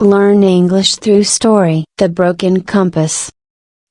Learn English through story. The Broken Compass.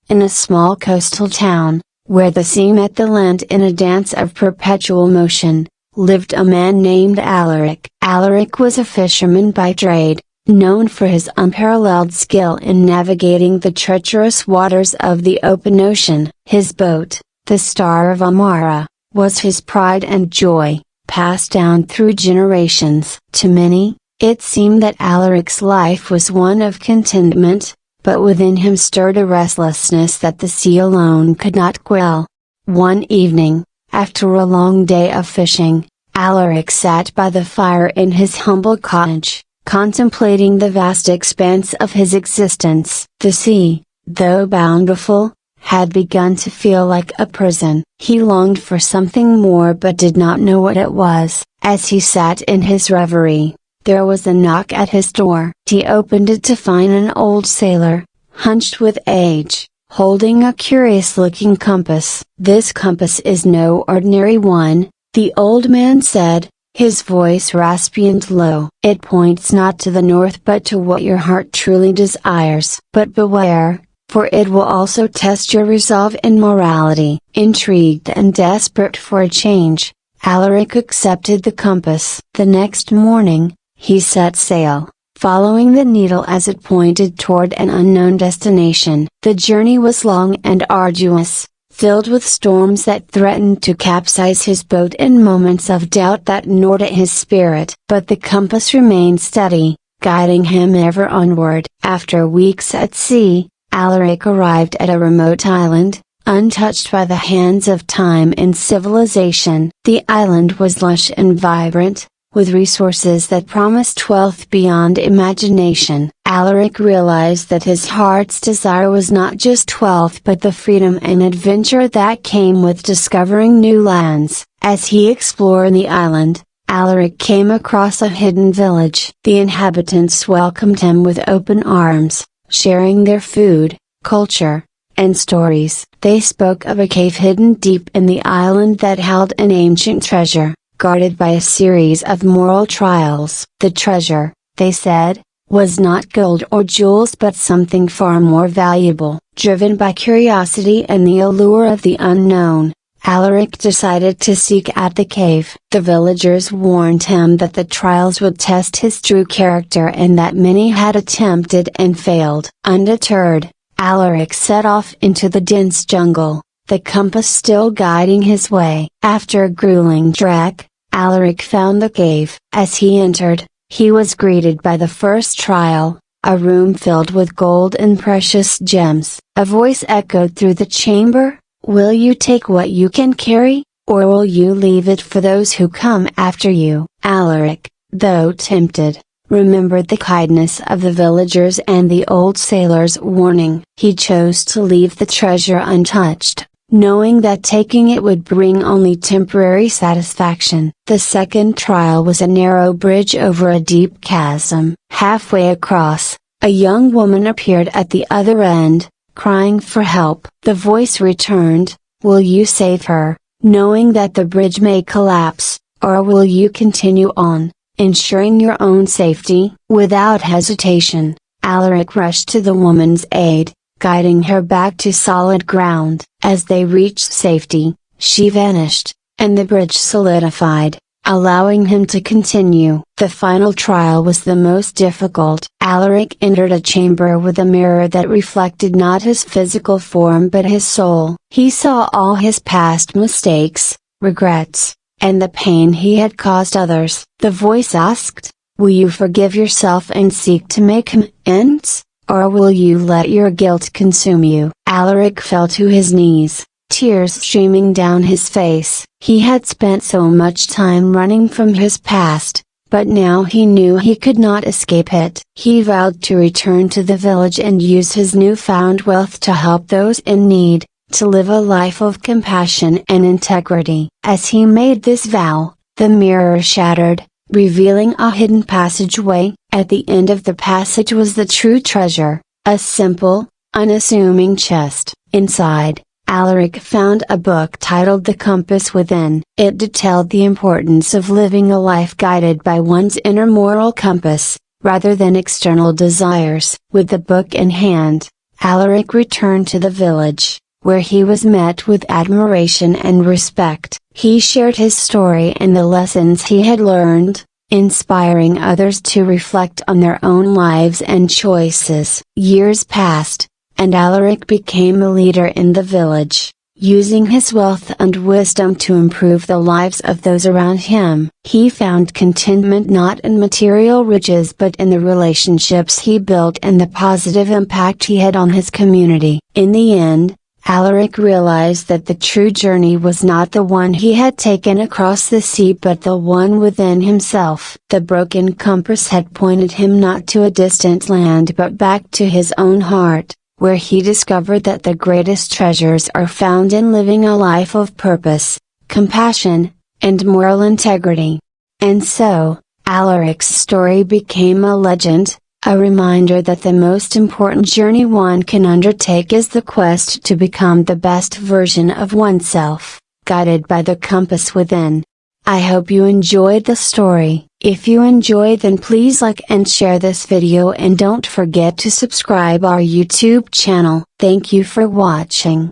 In a small coastal town, where the sea met the land in a dance of perpetual motion, lived a man named Alaric. Alaric was a fisherman by trade, known for his unparalleled skill in navigating the treacherous waters of the open ocean. His boat, the Star of Amara, was his pride and joy, passed down through generations. To many, it seemed that Alaric's life was one of contentment, but within him stirred a restlessness that the sea alone could not quell. One evening, after a long day of fishing, Alaric sat by the fire in his humble cottage, contemplating the vast expanse of his existence. The sea, though bountiful, had begun to feel like a prison. He longed for something more but did not know what it was. As he sat in his reverie, there was a knock at his door. He opened it to find an old sailor, hunched with age, holding a curious-looking compass. "This compass is no ordinary one," the old man said, his voice raspy and low. "It points not to the north but to what your heart truly desires. But beware, for it will also test your resolve and morality." Intrigued and desperate for a change, Alaric accepted the compass. The next morning, he set sail, following the needle as it pointed toward an unknown destination. The journey was long and arduous, filled with storms that threatened to capsize his boat and moments of doubt that gnawed at his spirit. But the compass remained steady, guiding him ever onward. After weeks at sea, Alaric arrived at a remote island, untouched by the hands of time and civilization. The island was lush and vibrant, with resources that promised wealth beyond imagination. Alaric realized that his heart's desire was not just wealth but the freedom and adventure that came with discovering new lands. As he explored the island, Alaric came across a hidden village. The inhabitants welcomed him with open arms, sharing their food, culture, and stories. They spoke of a cave hidden deep in the island that held an ancient treasure, guarded by a series of moral trials. The treasure, they said, was not gold or jewels but something far more valuable. Driven by curiosity and the allure of the unknown, Alaric decided to seek out the cave. The villagers warned him that the trials would test his true character and that many had attempted and failed. Undeterred, Alaric set off into the dense jungle, the compass still guiding his way. After a grueling trek, Alaric found the cave. As he entered, he was greeted by the first trial, a room filled with gold and precious gems. A voice echoed through the chamber, "Will you take what you can carry, or will you leave it for those who come after you?" Alaric, though tempted, remembered the kindness of the villagers and the old sailor's warning. He chose to leave the treasure untouched, knowing that taking it would bring only temporary satisfaction. The second trial was a narrow bridge over a deep chasm. Halfway across, a young woman appeared at the other end, crying for help. The voice returned, "Will you save her, knowing that the bridge may collapse, or will you continue on, ensuring your own safety?" Without hesitation, Alaric rushed to the woman's aid, guiding her back to solid ground. As they reached safety, she vanished, and the bridge solidified, allowing him to continue. The final trial was the most difficult. Alaric entered a chamber with a mirror that reflected not his physical form but his soul. He saw all his past mistakes, regrets, and the pain he had caused others. The voice asked, "Will you forgive yourself and seek to make amends? Or will you let your guilt consume you?" Alaric fell to his knees, tears streaming down his face. He had spent so much time running from his past, but now he knew he could not escape it. He vowed to return to the village and use his newfound wealth to help those in need, to live a life of compassion and integrity. As he made this vow, the mirror shattered, revealing a hidden passageway. At the end of the passage was the true treasure, a simple, unassuming chest. Inside, Alaric found a book titled The Compass Within. It detailed the importance of living a life guided by one's inner moral compass, rather than external desires. With the book in hand, Alaric returned to the village, where he was met with admiration and respect. He shared his story and the lessons he had learned, inspiring others to reflect on their own lives and choices. Years passed, and Alaric became a leader in the village, using his wealth and wisdom to improve the lives of those around him. He found contentment not in material riches but in the relationships he built and the positive impact he had on his community. In the end, Alaric realized that the true journey was not the one he had taken across the sea but the one within himself. The broken compass had pointed him not to a distant land but back to his own heart, where he discovered that the greatest treasures are found in living a life of purpose, compassion, and moral integrity. And so, Alaric's story became a legend, a reminder that the most important journey one can undertake is the quest to become the best version of oneself, guided by the compass within. I hope you enjoyed the story. If you enjoyed, then please like and share this video and don't forget to subscribe our YouTube channel. Thank you for watching.